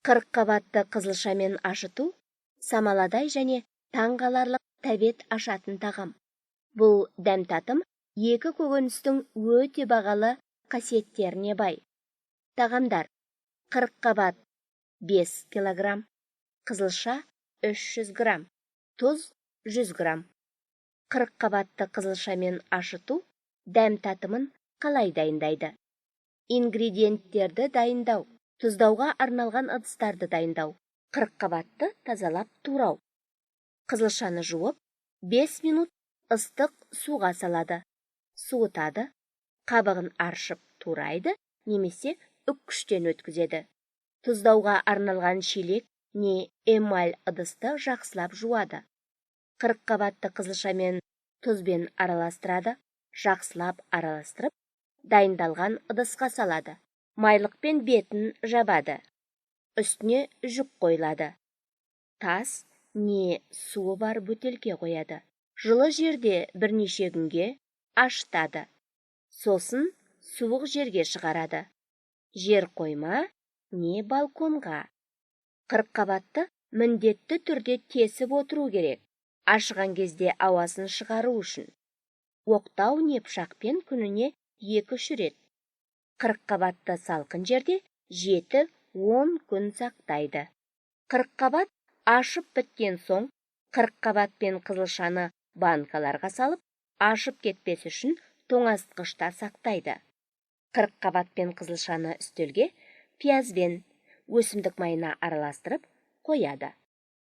40 қабатты қызылшамен ашыту самаладай және таңғаларлық тәбет ашатын тағам. Бұл дәм татым екі көкөністің өте бағалы қасиеттеріне бай. Тағамдар: 40 қабат 5 килограмм, қызылша 300 грамм, тұз 100 грамм. 40 қабатты қызылшамен ашыту дәм татымын қалай дайындайды? Ингредиенттерді дайындау: тұздауға арналған ыдыстарды дайындау, 40 қабатты тазалап турау. Қызылшаны жуып, 5 минут ыстық суға салады, суытады, қабығын аршып турайды немесе үккіштен өткізеді. Тұздауға арналған шелек не эмаль ыдысты жақсылап жуады. 40 қабатты қызылшамен тұзбен араластырады, жақсылап араластырып, дайындалған ыдысқа салады. Майлықпен бетін жабады. Үстіне жүк қойылады. Тас не суы бар бөтелке қояды. Жылы жерде бірнеше күнге ашытады. Сосын суық жерге шығарады. Жер қойма не балконға. 40 қабатты міндетті түрде тесіп отыру керек, ашыған кезде ауасын шығару үшін. Оқтау не пышақпен күніне 2-3 рет. 40 қабатты салқын жерде 7-10 күн сақтайды. 40 қабат ашып біткен соң, 40 қабатпен қызылшаны банкаларға салып, ашып кетпес үшін тоңазытқышта сақтайды. 40 қабатпен қызылшаны үстелге пиязбен өсімдік майына араластырып қояды.